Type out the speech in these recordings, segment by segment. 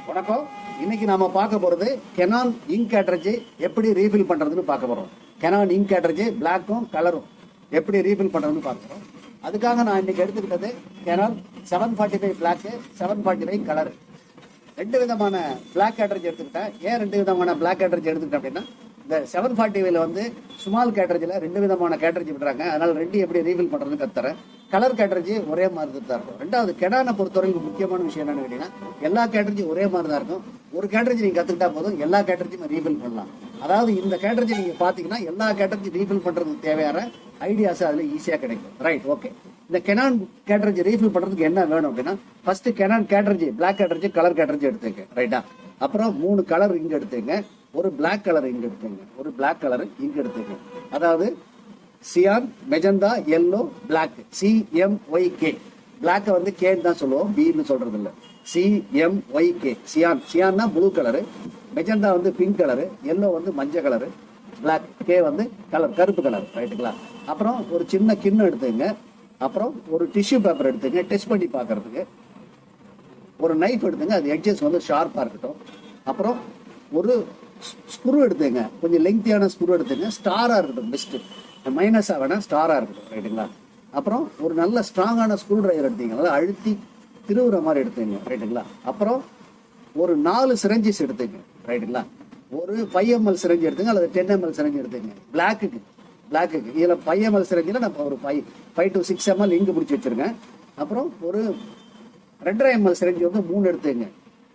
வணக்கம். இன்னைக்கு நாம பார்க்க போறது கெனான் இங்க் கேட்ரேஜ் எப்படி ரீஃபில் பண்றதுன்னு பார்க்க போறோம். கெனான் இங்க் கேட்ரேஜ் பிளாக்கும் கலரும் எப்படி ரீஃபில் பண்றதுன்னு பார்க்கிறோம். அதுக்காக நான் இன்னைக்கு எடுத்துக்கிட்டது கெனான் 745 பிளாக், 745 கலர். ரெண்டு விதமான பிளாக் கேட்ரேஜ் எடுத்துக்கிட்டேன். ஏன் ரெண்டு விதமான பிளாக் கேட்ரேஜ் எடுத்துக்கிட்டேன் அப்படின்னா, இந்த 745 வந்து ஸ்மால் கேட்ரேஜில் ரெண்டு விதமான கேட்ரேஜ் விடுறாங்க. அதனால ரெண்டு எப்படி ரீஃபில் பண்றதுன்னு கத்துறேன். கலர் கேட்ரேஜ் ஒரே மாதிரி தான் இருக்கும். ரெண்டாவது கெனானை பொறுத்தவரைக்கும் முக்கியமான விஷயம் என்னன்னு கேட்டீங்கன்னா, எல்லா கேட்ரேஜும் ஒரே மாதிரி தான் இருக்கும். ஒரு கேட்ரேஜ் நீங்க கத்துக்கிட்டா போதும், எல்லா கேட்ரேஜும் ரீஃபில் பண்ணலாம். அதாவது இந்த கேட்ரேஜ் நீங்க பாத்தீங்கன்னா எல்லா கேட்ரேஜ் ரீஃபில் பண்றதுக்கு தேவையான ஐடியாஸ் அதுல ஈஸியா கிடைக்கும். Right, okay. இந்த கெனான் கேட்ரேஜ் ரீஃபில் பண்றதுக்கு என்ன வேணும் அப்படின்னா, first Canon cartridge black cartridge, colour cartridge எடுத்துங்க. ரைட்டா? அப்புறம் 3 கலர் இங்க எடுத்துங்க, ஒரு பிளாக் கலர் இங்க எடுத்துங்க, ஒரு பிளாக் கலர் இங்க எடுத்துங்க. அதாவது cyan, magenta, yellow, black, CMYK. Black வந்து கேன்னு தான் சொல்லுவோம், பின்னு சொல்றது இல்ல. CMYK, cyan. சியான்னா ப்ளூ கலரு, மெஜந்தா வந்து பிங்க் கலரு, எல்லோ வந்து மஞ்சள் கலரு, பிளாக் கே வந்து கலர் கருப்பு கலர். ரைட்டுங்களா? அப்புறம் ஒரு சின்ன கிண்ணம் எடுத்துங்க, அப்புறம் ஒரு டிஷ்யூ பேப்பர் எடுத்துங்க டெஸ்ட் பண்ணி பார்க்கறதுக்கு. ஒரு நைஃப் எடுத்துங்க, அது எட்ஜஸ் வந்து ஷார்ப்பா இருக்கட்டும். அப்புறம் ஒரு ஸ்க்ரூ எடுத்துங்க, கொஞ்சம் லெங்க்தியான ஸ்க்ரூ எடுத்துங்க, ஸ்டாரா இருக்கட்டும், பெஸ்ட். மைனஸா வேணா ஸ்டாரா இருக்கட்டும். ரைட்டுங்களா? அப்புறம் ஒரு நல்ல ஸ்ட்ராங்கான ஸ்க்ரூ டிரைவர் எடுத்தீங்க, நல்லா அழுத்தி திருவுற மாதிரி எடுத்துங்க. ரைட்டுங்களா? அப்புறம் ஒரு 4 சிரஞ்சிஸ் எடுத்துங்க. ரைட்டுங்களா? ஒரு 5 ml சிரஞ்சி எடுத்துங்க, அல்லது 10 ml சிரஞ்சி எடுத்துங்க. பிளாக்குக்கு இதுல 5 ml சிரஞ்சில நம்ம ஒரு 5 to 6 ml இங்கு பிடிச்சி வச்சிருங்க. அப்புறம் ஒரு 2.5 ml சிரஞ்சி வந்து 3 எடுத்துங்க.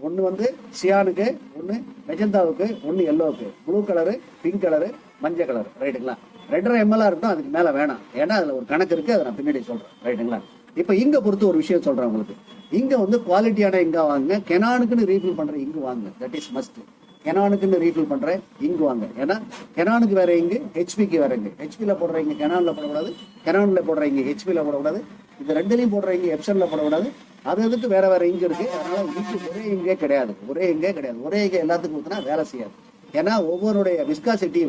ஒன்று வந்து சியானுக்கு, ஒன்று மெஜந்தாவுக்கு, ஒன்று எல்லோவுக்கு. ப்ளூ கலரு, பிங்க் கலரு, மஞ்சள் கலர். ரைட்டுங்களா? 2.5 ml இருக்கட்டும், அதுக்கு மேலே வேணாம். ஏன்னா அதில் ஒரு கணக்கு இருக்குது, அதை நான் பின்னாடி சொல்கிறேன். ரைட்டுங்களா? இப்போ இங்கே பொறுத்து ஒரு விஷயம் சொல்கிறேன் உங்களுக்கு. இங்கே வந்து குவாலிட்டியான இங்கா வாங்க, கெனானுக்குன்னு ரீஃபில் பண்ணுற இங்கு வாங்க. That is must. கெனானுக்குன்னு ரீஃபில் பண்ணுற இங்கு வாங்க. ஏன்னா கெனானுக்கு வேற இங்கு, ஹெச்பிக்கு வேற இங்கு. ஹெச்பியில் போடுற இங்கே கெனானில் போடக்கூடாது, கெனானில் போடுற இங்கே ஹெச்பியில் போடக்கூடாது, இது ரெண்டுலையும் போடுற இங்கே எப்சனில் போடக்கூடாது. அது எதுக்கு வேற வேற இங்கு இருக்கு. அதனால இங்கு ஒரே இங்கே கிடையாது. ஒரே இங்கே எல்லாத்துக்கும் ஊற்றினா வேலை செய்யாது. ஏன்னா ஒவ்வொருடைய விஸ்காசிட்டி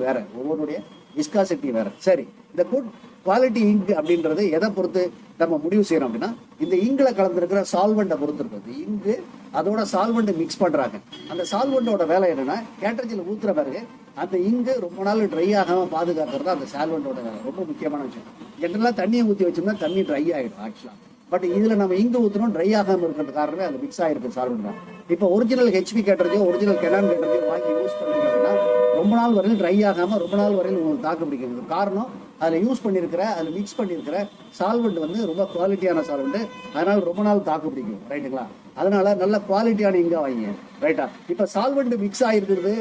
வேற, சரி, இந்த குட் குவாலிட்டி இங்க் அப்படின்றது எதை பொறுத்து நம்ம முடிவு செய்யறோம் அப்படின்னா, இந்த இங்குல கலந்துருக்கிற சால்வெண்ட்டை பொறுத்து இருக்குது. இங்கு அதோட சால்வெண்ட் மிக்ஸ் பண்றாங்க. அந்த சால்வெண்டோட வேலை என்னன்னா, கேட்ரேஜில் ஊத்துற பிறகு அந்த இங்கு ரொம்ப நாள் ட்ரை ஆகாம பாதுகாக்கிறது அந்த சால்வெண்டோட வேலை. ரொம்ப முக்கியமான விஷயம். ஜென்ரலா தண்ணியை ஊற்றி வச்சோம்னா தண்ணி ட்ரை ஆகிடும் ஆக்சுவலா. பட் இதுல நம்ம இங்கு ஊற்றணும், ட்ரை ஆகாம இருக்கிறது காரணமே அது மிக்ஸ் ஆகிருக்கு சால்வெண்ட் தான். இப்போ ஒரிஜினல் ஹெச்பி கேட்ரேஜோ, ஒரிஜினல் கெனான் கேட்ரேஜோ வாங்கி யூஸ் பண்ணீங்க அப்படின்னா, ரொம்ப நாள் வரையில் ட்ரை ஆகாம ரொம்ப நாள் வரையில் உங்களுக்கு தாக்கு பிடிக்கிறது காரணம் அதில் யூஸ் பண்ணியிருக்கிற, அதில் மிக்ஸ் பண்ணியிருக்கிற சால்வெண்ட் வந்து ரொம்ப குவாலிட்டியான சால்வெண்ட். அதனால ரொம்ப நாள் தாக்கு பிடிக்கும். ரைட்டுங்களா? அதனால நல்ல குவாலிட்டியான இங்கா வாங்க. ரைட்டா? இப்போ சால்வெண்ட் மிக்ஸ் ஆகிருக்கிறது,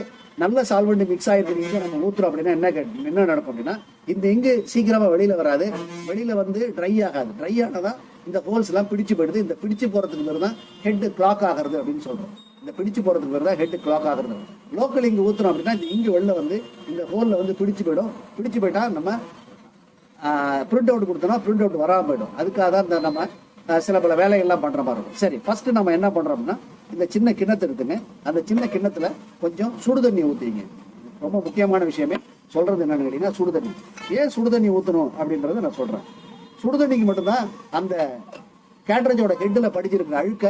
நல்ல சால்வெண்ட் மிக்ஸ் ஆகிருக்கிறது இங்கே நம்ம ஊற்றுறோம் அப்படின்னா என்ன நடக்கும் அப்படின்னா, இந்த இங்கு சீக்கிரமா வெளியில வராது, வெளியில வந்து ட்ரை ஆகாது. ட்ரை ஆனதான் இந்த ஹோல்ஸ் எல்லாம் பிடிச்சு போயிடுது. இந்த பிடிச்சு போறதுக்கு பேர் தான் ஹெட் கிளாக் ஆகிறது அப்படின்னு சொல்றோம். இந்த பிடிச்சு போறதுக்கு பேர் தான் ஹெட் கிளாக் ஆகிறது. லோக்கல் இங்கு ஊத்துறோம் அப்படின்னா, இந்த இங்கு வெளில வந்து இந்த ஹோல்ல வந்து பிடிச்சு போயிடும். பிடிச்சு போயிட்டா நம்ம பிரிண்ட் அவுட் கொடுத்தோம்னா பிரிண்ட் அவுட் வராமல் போயிடும். அதுக்காக தான் இந்த நம்ம சில பல வேலைகள்லாம் பண்ற மாதிரி இருக்கும். சரி, ஃபர்ஸ்ட் நம்ம என்ன பண்றோம் அப்படின்னா, இந்த சின்ன கிண்ணத்தை எடுத்துங்க. அந்த சின்ன கிண்ணத்துல கொஞ்சம் சுடு தண்ணி ஊற்றிங்க. ரொம்ப முக்கியமான விஷயமே சொல்றது என்னன்னு கேட்டீங்கன்னா, சுடு தண்ணி. ஏன் சுடு தண்ணி ஊற்றணும் அப்படின்றத நான் சொல்றேன். சுடுதண்ணிக்கு மட்டும்தான் அந்த கேட்ரேஜோட ஹெட்டில் படிச்சிருக்கிற அழுக்க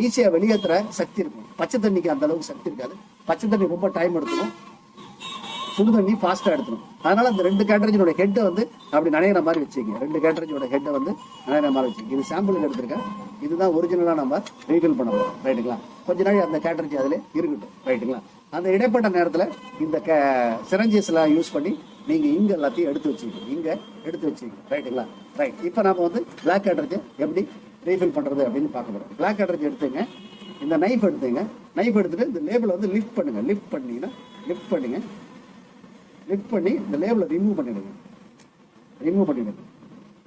ஈஸியா வெளியேற்றுற சக்தி இருக்கும். பச்சை தண்ணிக்கு அந்த அளவுக்கு சக்தி இருக்காது. பச்சை தண்ணி ரொம்ப டைம் எடுத்துக்கும், சுடு தண்ணி ஃபாஸ்டா எடுத்துடும். அதனால அந்த 2 கேட்ரேஜோட ஹெட்டை வந்து அப்படி நனைகிற மாதிரி வச்சுக்கோங்க. 2 கேட்ரேஜோட ஹெட்டை வந்து நனைகிற மாதிரி வச்சுக்கோங்க. இது சாம்பிளுக்கு எடுத்திருக்கேன். இதுதான் ஒரிஜினலா நம்ம ரீஃபில் பண்ண போறோம். ரைட்டுங்களா? கொஞ்ச நாள் அந்த கேட்ரேஜ் அதில் இருக்கட்டும். ரைட்டுங்களா? அந்த இடைப்பட்ட நேரத்தில் இந்த சிரஞ்சஸ் எல்லாம் யூஸ் பண்ணி நீங்க இங்க எல்லாத்தையும் எடுத்து வச்சுக்கீங்க. ரைட்டுங்களா? ரைட். இப்போ நம்ம வந்து பிளாக் கேட்ரேஜ் எப்படி ரீஃபில் பண்றது அப்படின்னு பார்க்க போறோம். பிளாக் கேட்ரேஜ் எடுத்துங்க, இந்த நைஃப் எடுத்துங்க. நைஃப் எடுத்துட்டு இந்த லேபிளை வந்து லிஃப்ட் பண்ணுங்க. லிஃப்ட் பண்ணி இந்த லேபிளை ரிமூவ் பண்ணிடுங்க.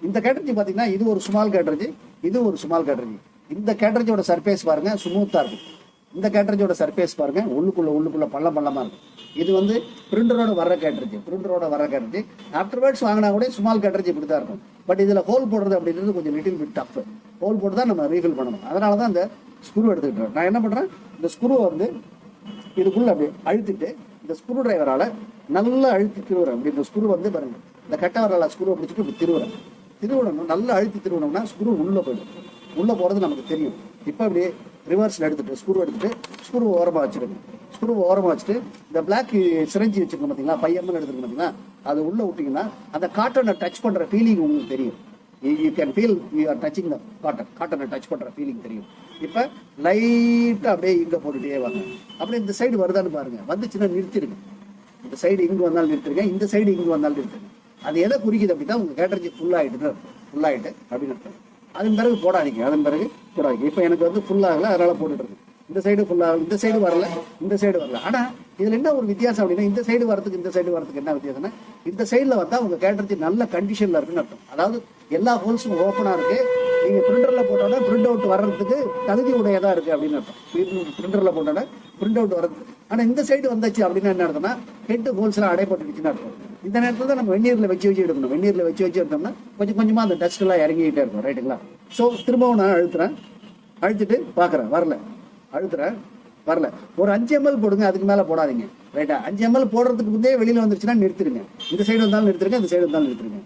இந்த கேட்ரேஜ் பாத்தீங்கன்னா, இது ஒரு ஸ்மால் கேட்ரேஜ், இது ஒரு ஸ்மால் கேட்ரேஜ். இந்த கேட்ரேஜோட சர்ஃபேஸ் பாருங்க ஸ்மூத்தா இருக்கும். இந்த கேட்ரேஜோட சர்ஃபேஸ் பாருங்க உள்ளுக்குள்ள பள்ளமா இருக்கும். இது வந்து பிரிண்டரோட வர்ற கேட்ரேஜ். ஆஃப்டர்வர்ட்ஸ் வாங்கினா கூட ஸ்மால் கேட்ரேஜ் இப்படி தான் இருக்கும். பட் இதுல ஹோல் போடுறது அப்படின்றது கொஞ்சம் லிட்டில் பிட் டஃப். ஹோல் போட்டு தான் நம்ம ரீஃபில் பண்ணணும். அதனால தான் இந்த ஸ்க்ரூ எடுத்துக்கிட்டோம். நான் என்ன பண்றேன், இந்த ஸ்க்ரூவை வந்து இதுக்குள்ள அப்படி அழுத்திட்டு இந்த ஸ்க்ரூ டிரைவரால நல்லா அழுத்தி திருவுறேன். அப்படி இந்த ஸ்க்ரூ வந்து பாருங்க, இந்த கட்டை வரல ஸ்க்ரூவை பிடிச்சிட்டு இப்படி திருவிடணும். நல்லா அழுத்தி திருவினோம்னா ஸ்க்ரூ உள்ள போயிடும். உள்ள போறது நமக்கு தெரியும். இப்போ அப்படி ரிவர்ஸில் எடுத்துட்டு ஸ்க்ரூ ஓரமாக வச்சுருங்க. ஸ்க்ரூ ஓரமாக வச்சுட்டு இந்த பிளாக் சிரஞ்சி வச்சுருக்கோம் பார்த்தீங்களா, 5 ml எடுத்துருக்கோம் பார்த்தீங்களா, அது உள்ளே விட்டிங்கன்னா அந்த காட்டனை டச் பண்ணுற ஃபீலிங் உங்களுக்கு தெரியும். You can feel you are touching the காட்டனை டச் பண்ணுற ஃபீலிங் தெரியும். இப்போ லைட்டாக அப்படியே இங்கே போட்டுகிட்டே வாங்க. அப்படியே இந்த சைடு வருதான்னு பாருங்கள். வந்துச்சுன்னா நிறுத்திடுங்க. இந்த சைடு இங்கே வந்தாலும் நிறுத்திருக்கேன், இந்த சைடு இங்கே வந்தாலும் நிறுத்துங்க. அது எதை குறிக்குது அப்படின்னா உங்கள் கேட்டரிஜி ஃபுல்லாகிட்டு அப்படின்னு அர்த்தம். அதன் பிறகு போடாதீங்க. இப்போ எனக்கு வந்து ஃபுல்லாகல, அதனால் போட்டுட்டு இந்த சைடு ஃபுல்லாக, இந்த சைடு வரல, இந்த சைடு வரல. ஆனால் இதில் என்ன ஒரு வித்தியாசம் அப்படின்னா, இந்த சைடு வரதுக்கு இந்த சைடு வரதுக்கு என்ன வித்தியாசம்னா, இந்த சைடில் வந்தால் உங்கள் கேட்டரிஜி நல்ல கண்டிஷனில் இருக்குன்னு அர்த்தம். அதாவது எல்லா ஹோல்ஸும் ஓப்பனாக இருக்குது. நீங்கள் பிரிண்டரில் போட்டோன்னா பிரிண்ட் அவுட் வர்றதுக்கு தகுதி உடையதாக இருக்குது அப்படின்னு அர்த்தம். பிரிண்டரில் போட்டோன்னா பிரிண்ட் அவுட் வர்றது. ஆனால் இந்த சைடு வந்துச்சு அப்படின்னா என்ன அர்த்தம்னா, ஹெட் ஹோல்ஸ்லாம் அடைப்பட்டுடுச்சுன்னு அர்த்தம். இந்த நேரத்தில் தான் நம்ம வெந்நீரில் வச்சு எடுக்கணும். வெந்நீரில் வச்சு எடுத்தோம்னா கொஞ்சம் கொஞ்சமாக அந்த டஸ்ட் எல்லாம் இறங்கிக்கிட்டே இருக்கும். ரைட்டுங்களா? ஸோ திரும்பவும் நான் அழுத்திட்டு பார்க்குறேன், வரல. வரல. ஒரு 5 ml போடுங்க, அதுக்கு மேலே போடாதீங்க. ரைட்டா? 5 ml போடுறதுக்கு முன்னே வெளியில் வந்துருச்சுன்னா நிறுத்திடுங்க. இந்த சைடு வந்தாலும் நிறுத்திருங்க, இந்த சைடு வந்தாலும் நிறுத்திருங்க.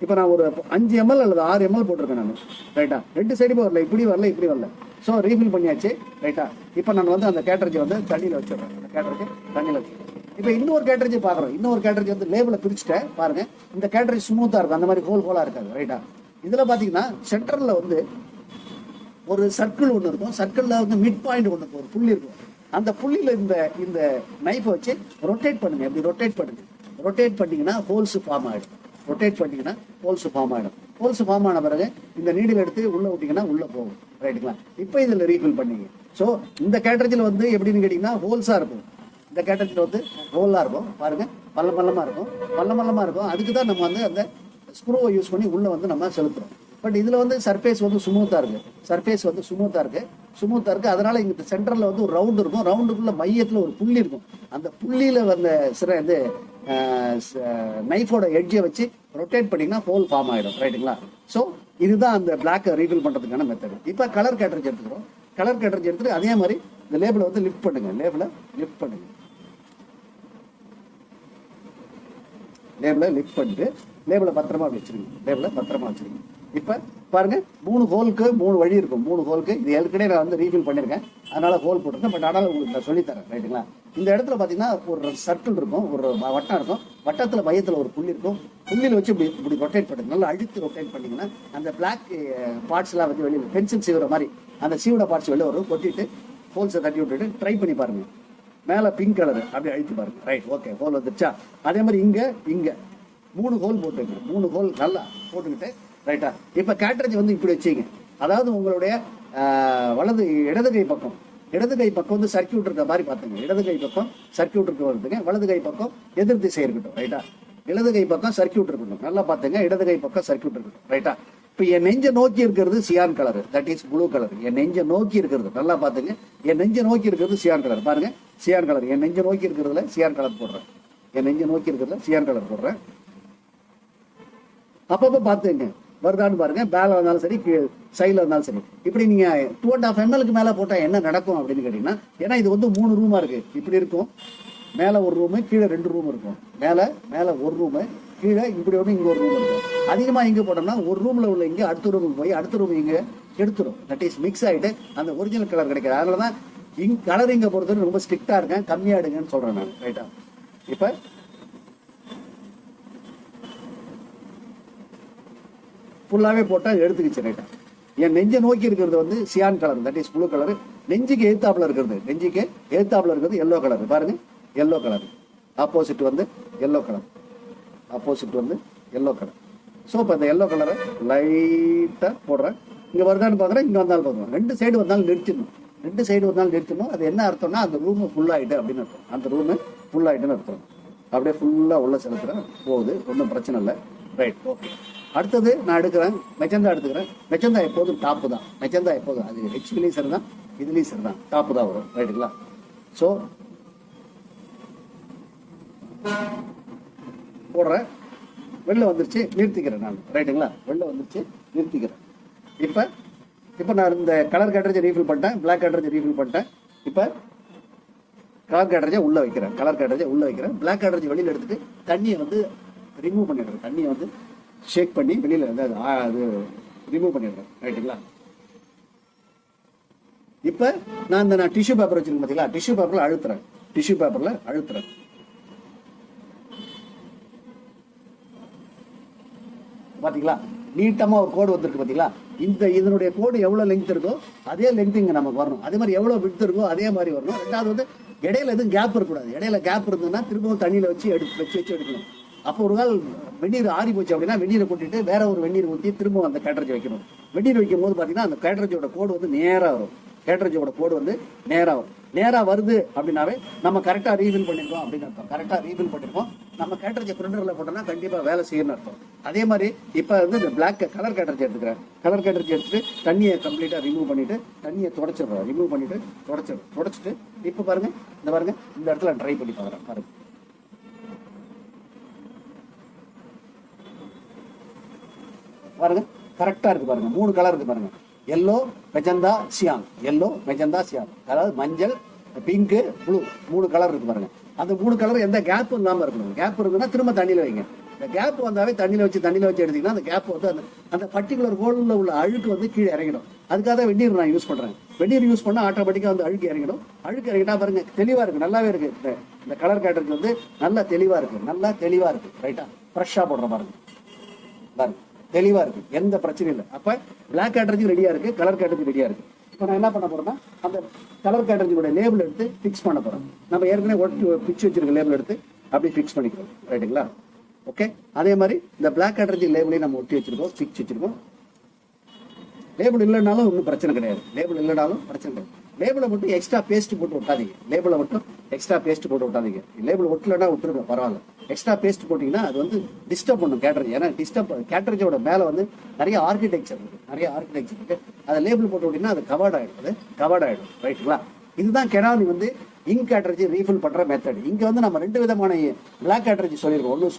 இப்போ நான் ஒரு 5 ml அல்லது 6 ml போட்டிருக்கேன் நான். ரைட்டா? 2 சைடுமே வரல, இப்படி வரல. ஸோ ரீஃபில் பண்ணியாச்சு. ரைட்டா? இப்போ நான் வந்து அந்த கேட்டரிஜி வந்து தண்ணியில் வச்சிடுறேன். அந்த கேட்டரிஜி தண்ணியில் வச்சுருக்கேன். இப்போ இன்னொரு கேட்டரிஜி பார்க்குறோம். இன்னொரு கேட்டரிஜி வந்து லேபிளை பிரிச்சுட்டேன் பாருங்க. இந்த கேட்டரிஜி ஸ்மூத்தாக இருக்கும், அந்த மாதிரி ஹோலாக இருக்காது. ரைட்டா? இதில் பார்த்தீங்கன்னா சென்டரில் வந்து ஒரு சர்க்கிள் ஒன்று இருக்கும். சர்க்கிளில் வந்து மிட் பாயிண்ட் ஒன்று இருக்கும், ஒரு புள்ளி இருக்கும். அந்த புள்ளியில் இந்த நைஃபை வச்சு ரொட்டேட் பண்ணுங்க. எப்படி ரொட்டேட் பண்ணிங்கன்னா ஹோல்ஸ் ஃபார்ம் ஆகிடும். ஹோல்ஸ் ஃபார்ம் ஆன பிறகு இந்த நீடில் எடுத்து உள்ளே விட்டிங்கன்னா உள்ளே போகும். ரைட்டுங்களா? இப்போ இதில் ரீஃபில் பண்ணிங்க. ஸோ இந்த கேட்டரிஜியில் வந்து எப்படின்னு கேட்டிங்கன்னா ஹோல்ஸாக இருக்கும். இந்த கேட்டரிஜியில் வந்து ஹோலாக இருக்கும் பாருங்க, பள்ளமாக இருக்கும். அதுக்கு தான் நம்ம வந்து அந்த ஸ்க்ரூவை யூஸ் பண்ணி உள்ளே வந்து நம்ம செலுத்துறோம். பட் இதில் வந்து சர்ஃபேஸ் வந்து ஸ்மூத்தாக இருக்குது. அதனால இங்கே சென்டரில் வந்து ஒரு ரவுண்டு இருக்கும். ரவுண்டுக்குள்ள மையத்தில் ஒரு புள்ளி இருக்கும். அந்த புள்ளியில் வந்த இது நைஃபோட எட்ஜை வச்சு ரொட்டேட் பண்ணிங்கன்னா ஹோல் ஃபார்ம் ஆகிடும். ரைட்டுங்களா? ஸோ இதுதான் அந்த பிளாக்கை ரீஃபில் பண்ணுறதுக்கான மெத்தட். இப்போ கலர் கேட்டரிஜி எடுத்துக்கிறோம். எடுத்துட்டு அதே மாதிரி இந்த லேபிளை வந்து லிஃப்ட் பண்ணுங்க. லேபிளை லிஃப்ட் பண்ணிட்டு லேபிளை பத்திரமா வச்சிருங்க. இப்போ பாருங்க, 3 ஹோலுக்கு 3 வழி இருக்கும். 3 ஹோலுக்கு இது ஏற்கனவே நான் வந்து ரீஃபில் பண்ணியிருக்கேன், அதனால ஹோல் போட்டிருக்கேன். பட் ஆனால் உங்களுக்கு நான் சொல்லித்தரேன். ரைட்டுங்களா? இந்த இடத்துல பார்த்தீங்கன்னா ஒரு சர்க்கிள் இருக்கும், ஒரு வட்டம் இருக்கும். வட்டத்தில் மையத்தில் ஒரு புள்ளி இருக்கும். புள்ளியில் வச்சு இப்படி ரொட்டேட் பண்ணுங்க. நல்லா அழுத்தி ரொட்டேட் பண்ணிங்கன்னா அந்த பிளாக் பார்ட்ஸ்லாம் வந்து வெளியில் பென்சில் சீவுற மாதிரி அந்த சீவோட பார்ட்ஸ் வெளியே வரும். கொட்டிட்டு ஹோல்ஸை தட்டி விட்டுட்டு ட்ரை பண்ணி பாருங்க. மேலே பிங்க் கலரு அப்படி அழுத்தி பாருங்க. ரைட், ஓகே, ஹோல் வந்துருச்சா? அதே மாதிரி இங்கே 3 ஹோல் போட்டுங்க. 3 ஹோல் நல்லா போட்டுக்கிட்டு ரைட்டா? இப்போ கேட்டரிஜி வந்து இப்படி வச்சுங்க. அதாவது உங்களுடைய இடது கை பக்கம் வந்து சர்க்கியூட் இருக்க மாதிரி பார்த்துங்க. இடது கை பக்கம் சர்க்கியூட் இருக்க வருதுங்க. வலது கை பக்கம் எதிர் திசை இருக்கட்டும். ரைட்டா? இடது கை பக்கம் சர்க்கியூட் இருக்கட்டும். நல்லா பார்த்துங்க, இடது கை பக்கம் சர்க்கியூட் இருக்கட்டும். ரைட்டா? இப்போ என் நெஞ்சை நோக்கி இருக்கிறது cyan colour, that is blue colour. என் நெஞ்சை நோக்கி இருக்கிறது நல்லா பார்த்துங்க. என் நெஞ்சை நோக்கி இருக்கிறது சியான் கலர். பாருங்க, சியான் கலர். என் நெஞ்சை நோக்கி இருக்கிறதுல சியான் கலர் போடுறேன். அப்பப்போ பார்த்துங்க, வருதான்னு பாருங்க. பேல வந்தாலும் சரி, சைடில் வந்தாலும் சரி. இப்படி நீங்க 2.5 ml மேலே போட்டால் என்ன நடக்கும் அப்படின்னு கேட்டீங்கன்னா, ஏன்னா இது வந்து 3 ரூமா இருக்கு. இப்படி இருக்கும், மேலே ஒரு ரூமு, கீழே 2 ரூம் இருக்கும். மேலே ஒரு ரூமு, கீழே இப்படி ஒன்று, இங்கே ஒரு ரூம் இருக்கும். அதிகமாக இங்கே போட்டோம்னா ஒரு ரூமில் உள்ள இங்கே அடுத்த ரூமுக்கு போய் அடுத்த ரூம் இங்கே எடுத்துடும். தட் இஸ் மிக்ஸ் ஆகிட்டு அந்த ஒரிஜினல் கலர் கிடைக்காது. அதனால தான் கலர் இங்கே பொறுத்தவரை ரொம்ப ஸ்ட்ரிக்டாக இருக்கேன், கம்மியாக எடுங்கன்னு சொல்கிறேன் நான். ரைட்டா? இப்போ ஃபுல்லாகவே போட்டால் எடுத்துக்கிச்சு. ரைட்டா? என் நெஞ்சை நோக்கி இருக்கிறது வந்து cyan colour, that is blue colour. நெஞ்சுக்கு எழுத்தாப்புல இருக்கிறது எல்லோ கலர். பாருங்க, எல்லோ கலர். ஆப்போசிட் வந்து எல்லோ கலர். ஸோ இப்போ இந்த எல்லோ கலரை லைட்டாக போடுறேன். இங்கே வருதான்னு பார்க்குறேன், இங்கே வந்தாலும் பார்க்குறேன். 2 சைடு வந்தாலும் நிறுத்தணும். அது என்ன அர்த்தம்னா அந்த ரூமு ஃபுல்லாகிட்டு அப்படின்னு அர்த்தம். அர்த்தம். அப்படியே ஃபுல்லாக உள்ள செலுத்துறேன், போகுது, ஒன்றும் பிரச்சனை இல்லை. Right, okay. அடுத்தது நான் எடுக்கிறேன், மெச்சந்தா எடுத்துக்கிறேன். மெச்சந்தா எப்போதும் டாப்பு தான். அது ஹெச்பிலையும் சரி தான், இதுலேயும் சரி தான், டாப்பு தான் வரும். ரைட்டுங்களா? ஸோ போடுறேன், வெளில வந்துருச்சு, நிறுத்திக்கிறேன் நான். ரைட்டுங்களா? வெளில வந்துருச்சு, நிறுத்திக்கிறேன். இப்போ நான் இந்த கலர் கேட்டரிஜை ரீஃபில் பண்ணிட்டேன், பிளாக் கேட்டரிஜை ரீஃபில் பண்ணிட்டேன். இப்போ கலர் கேட்டரிஜை உள்ளே வைக்கிறேன். பிளாக் கேட்டரிஜை வெளியில் எடுத்துட்டு தண்ணியை வந்து ரிமூவ் பண்ணிடுறேன். தண்ணியை வந்து ஷேக் பண்ணி வெளியில் அது ரிமூவ் பண்ணிடுறேன். ரைட்டுங்களா? இப்போ நான் டிஷ்யூ பேப்பர் வச்சிருக்கேன் பார்த்தீங்களா, டிஷ்யூ பேப்பரில் அழுத்துறேன், டிஷ்யூ பேப்பரில் அழுத்துறேன். பார்த்தீங்களா, நீட்டமாக ஒரு கோடு வந்துருக்கு பார்த்தீங்களா. இதனுடைய கோடு எவ்வளோ லெங்க் இருக்கோ அதே லெங்க் இங்கே நமக்கு வரணும். அதே மாதிரி எவ்வளோ விட்த் இருக்கோ அதே மாதிரி வரணும். ரெண்டாவது வந்து இடையில எதுவும் கேப் இருக்கக்கூடாது. இடையில கேப் இருந்ததுன்னா திரும்பவும் தண்ணியில் வச்சு எடுக்கணும். அப்போ ஒரு நாள் வெந்நீர் ஆறி போச்சு அப்படின்னா வெந்நீரை கொட்டிட்டு வேற ஒரு வெந்நீர் ஊற்றி திரும்பவும் அந்த கேட்ரேஜ் வைக்கணும். வெந்நீர் வைக்கும் போது பார்த்தீங்கன்னா அந்த கேட்ரேஜோட கோடு வந்து நேராக வரும். கேட்ரேஜோட கோடு வந்து நேராக வரும். நேராக வருது அப்படின்னாவே நம்ம கரெக்டாக ரீஃபில் பண்ணியிருக்கோம் அப்படின்னு அர்த்தம். கரெக்டாக ரீஃபில் பண்ணியிருக்கோம். நம்ம கேட்ரேஜை பிரிண்டரில் போட்டோம்னா கண்டிப்பாக வேலை செய்யணும்னு அர்த்தம். அதே மாதிரி இப்போ வந்து இந்த பிளாக் கலர் கேட்ரேஜ் எடுத்துக்கிறேன். கலர் கேட்ரேஜ் எடுத்துட்டு தண்ணியை கம்ப்ளீட்டாக ரிமூவ் பண்ணிட்டு தண்ணியை தொடச்சிடுறோம். ரிமூவ் பண்ணிட்டு தொடச்சிட்டு இப்போ பாருங்க, இந்த இடத்துல ட்ரை பண்ணி பார்க்குறேன். பாருங்க கரெக்டாக இருக்கு. பாருங்க 3 கலர் இருக்கு. பாருங்க yellow magenta cyan, yellow magenta cyan, அதாவது மஞ்சள் பிங்கு ப்ளூ 3 கலர் இருக்கு. பாருங்க அந்த 3 கலர் எந்த கேப்பும் இல்லாமல் இருக்கணும். கேப் இருக்குன்னா திரும்ப தண்ணியில் வைங்க. இந்த கேப் வந்தாவே தண்ணியில் வச்சு எடுத்தீங்கன்னா அந்த கேப் வந்து அந்த பர்டிகுலர் ஹோலில் உள்ள அழுக்கு வந்து கீழே இறங்கிடும். அதுக்காக தான் வெந்நீர் நான் யூஸ் பண்ணுறேன். வெந்நீர் யூஸ் பண்ணால் ஆட்டோமேட்டிக்காக வந்து அழுக்கு இறங்கிடும். அழுக்கு இறங்கிட்டா பாருங்க தெளிவாக இருக்குது, நல்லாவே இருக்குது. இந்த கலர் கேட்டரிங் வந்து நல்லா தெளிவாக இருக்குது. ரைட்டா, ஃப்ரெஷ்ஷாக போடுற பாருங்க தெளிவாக இருக்குது, எந்த பிரச்சனையும் இல்லை. அப்போ பிளாக் கேட்டரிங் ரெடியாக இருக்குது, கலர் கேட்டரிங் ரெடியாக இருக்குது. இப்போ நான் என்ன பண்ண போகிறேன்னா அந்த கலர் கேட்டரிங்கோட லேபிள் எடுத்து ஃபிக்ஸ் பண்ண போகிறேன். நம்ம ஏற்கனவே பிச்சு வச்சிருக்க லேபிள் எடுத்து அப்படி ஃபிக்ஸ் பண்ணிக்கிறோம். ரைட்டுங்களா, ஓகே. அதே மாதிரி இந்த பிளாக் கேட்டரிங் லேபிளையும் நம்ம ஒட்டி வச்சிருக்கோம், ஃபிக்ஸ் வச்சிருக்கோம். லேபிள் இல்லைனாலும் ஒன்றும் பிரச்சனை கிடையாது. லேபிளை மட்டும் எக்ஸ்ட்ரா பேஸ்ட் போட்டு ஒட்டாதீங்க. லேபிள் ஒட்டலைன்னா விட்டுருங்க, பரவாயில்ல. எக்ஸ்ட்ரா பேஸ்ட் போட்டிங்கன்னா அது வந்து டிஸ்டர்ப் பண்ணும் கேட்டரிங். ஏன்னா கேட்டரிங்கோட மேலே வந்து நிறைய ஆர்கிடெக்சர் இருக்குது. அதை லேபிள் போட்டு விட்டிங்கன்னா அது கவர்ட் ஆகிடும். ரைட்டுங்களா, இதுதான் கெனான் வந்து இங்க் கேட்டரிஜ் ரீஃபில் பண்ணுற மெத்தட். இங்கே வந்து நம்ம 2 விதமான பிளாக் கேட்டரிஜ் சொல்லியிருக்கோம். ஒன்று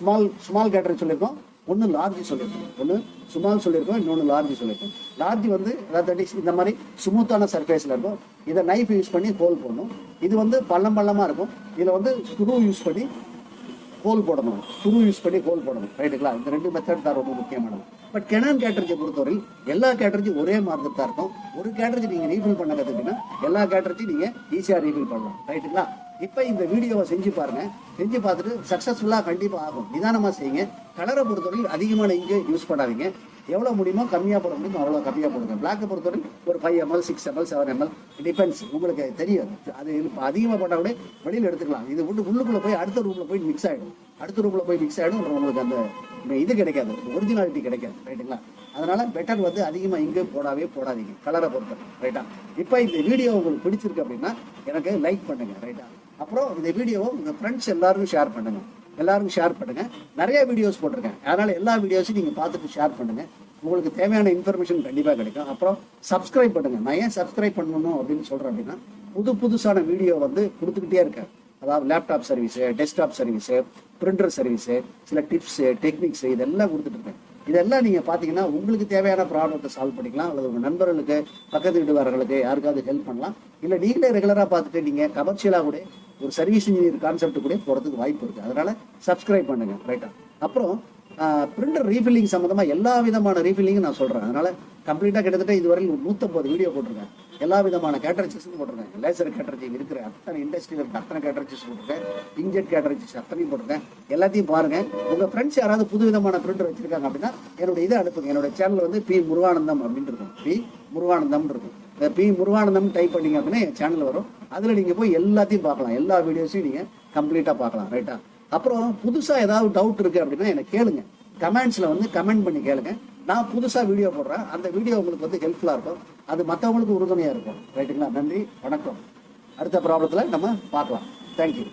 ஸ்மால் கேட்டரிஜ் சொல்லியிருக்கோம், ஒன்று லார்ஜ் சொல்லியிருக்கோம். ஒன்று ஸ்மால் சொல்லியிருக்கோம், இன்னொன்று லார்ஜ் சொல்லியிருக்கோம். லார்ஜ் வந்து அதாவது இந்த மாதிரி ஸ்மூத்தான சர்ஃபேஸில் இருக்கும். இதை நைஃப் யூஸ் பண்ணி ஹோல் போடணும். இது வந்து பள்ளமாக இருக்கும். இதில் வந்து ஸ்க்ரூ யூஸ் பண்ணி ஹோல் போடணும். ரைட்டுங்களா, இந்த 2 மெத்தட் தான் ரொம்ப முக்கியமானது. பட் கெனான் கேட்டரிஜை பொறுத்தவரையில் எல்லா கேட்டரிஜும் ஒரே மாதிரி தான் இருக்கும். ஒரு கேட்டரிஜ் நீங்கள் ரீஃபில் பண்ண கற்றுக்கிட்டீங்கன்னா எல்லா கேட்டரிஜும் நீங்கள் ஈஸியாக ரீஃபில் பண்ணலாம். ரைட்டுங்களா, இப்போ இந்த வீடியோவை செஞ்சு பார்த்துட்டு சக்ஸஸ்ஃபுல்லாக கண்டிப்பாக ஆகும். நிதானமாக செய்யுங்க. கலரை பொறுத்தவரையில் அதிகமான இங்கே யூஸ் பண்ணாதீங்க. எவ்வளோ முடியுமோ கம்மியாக போட முடியுமோ அவ்வளோ கம்மியாக போடுங்க. பிளாக்கை பொறுத்தவரை ஒரு 5 ml 6 ml 7 ml டிபெண்ட்ஸ், உங்களுக்கு தெரியும். அது இப்போ அதிகமாக போட்டால் கூட வெளியில் எடுத்துக்கலாம். இது உள்ளுக்குள்ளே போய் அடுத்த ரூமில் போய் மிக்ஸ் ஆகிடும். உங்களுக்கு அந்த இது கிடைக்காது, ஒரிஜினாலிட்டி கிடைக்காது. ரைட்டுங்களா, அதனால பெட்டர் வந்து அதிகமாக இங்கே போடாதீங்க கலரை பொறுத்தவரை. ரைட்டா, இப்போ இந்த வீடியோ உங்களுக்கு பிடிச்சிருக்கு அப்படின்னா எனக்கு லைக் பண்ணுங்க. ரைட்டா, அப்புறம் இந்த வீடியோவை உங்கள் ஃப்ரெண்ட்ஸ் எல்லாருக்கும் ஷேர் பண்ணுங்க. நிறைய வீடியோஸ் போட்டிருக்கேன். அதனால எல்லா வீடியோஸையும் நீங்கள் பார்த்துட்டு ஷேர் பண்ணுங்க. உங்களுக்கு தேவையான இன்ஃபர்மேஷன் கண்டிப்பாக கிடைக்கும். அப்புறம் சப்ஸ்கிரைப் பண்ணுங்க. நான் ஏன் சப்ஸ்கிரைப் பண்ணணும் அப்படின்னு சொல்கிறேன் அப்படின்னா புதுசான வீடியோ வந்து கொடுத்துக்கிட்டே இருக்கேன். அதாவது laptop service, desktop service, printer service, சில டிப்ஸு, டெக்னிக்ஸு, இதெல்லாம் கொடுத்துட்டு இருக்கேன். இதெல்லாம் நீங்கள் பார்த்தீங்கன்னா உங்களுக்கு தேவையான ப்ராப்ளத்தை சால்வ் பண்ணிக்கலாம். அல்லது உங்கள் நண்பர்களுக்கு, பக்கத்து வீட்டுக்காரர்களுக்கு யாருக்காவது ஹெல்ப் பண்ணலாம். இல்லை நீங்களே ரெகுலராக பார்த்துட்டு நீங்கள் கமர்ஷியலாக கூட ஒரு சர்வீஸ் இன்ஜினியர் கான்செப்ட் கூட போகிறதுக்கு வாய்ப்பு இருக்குது. அதனால் சப்ஸ்கிரைப் பண்ணுங்க. ரைட்டா, அப்புறம் பிரிண்டர் ரீஃபில்லிங் சம்மந்தமாக எல்லா விதமான ரீஃபில்லிங்கும் நான் சொல்கிறேன். அதனால் கம்ப்ளீட்டாக கிட்டத்தட்ட இதுவரையில் 150 வீடியோ போட்டிருக்கேன். எல்லா விதமான கேட்டரிஜஸும் போட்டிருக்கேன். லேசர் கேட்டரிஜ் இருக்கிற அத்தனை இண்டஸ்ட்ரியில் இருக்கிற அத்தனை கேட்டரிஜஸ் போட்டிருக்கேன். இன்ஜெட் கேட்டரிஜஸ் அத்தனையும் போட்டிருக்கேன். எல்லாத்தையும் பாருங்கள். உங்கள் ஃப்ரெண்ட்ஸ் யாராவது புது விதமான பிரிண்டர் வச்சுருக்காங்க அப்படின்னா என்னோட இதை அனுப்புங்க. என்னோட சேனல் வந்து பி முருகானந்தம் அப்படின்னு இருக்கும். பி முருகானந்தம் டைப் பண்ணிங்க அப்படின்னா என் சேனல் வரும். அதில் நீங்கள் போய் எல்லாத்தையும் பார்க்கலாம். எல்லா வீடியோஸையும் நீங்கள் கம்ப்ளீட்டாக பார்க்கலாம். ரைட்டா, அப்புறம் புதுசாக ஏதாவது டவுட் இருக்குது அப்படின்னா எனக்கு கேளுங்க. கமெண்ட்ஸில் வந்து கமெண்ட் பண்ணி கேளுங்க. நான் புதுசாக வீடியோ போடுறேன். அந்த வீடியோ உங்களுக்கு வந்து ஹெல்ப்ஃபுல்லாக இருக்கும். அது மற்றவங்களுக்கு உறுதுணையாக இருக்கும். ரைட்டுங்களா, நன்றி, வணக்கம். அடுத்த ப்ராப்ளத்தில் நம்ம பார்க்கலாம். தேங்க்யூ.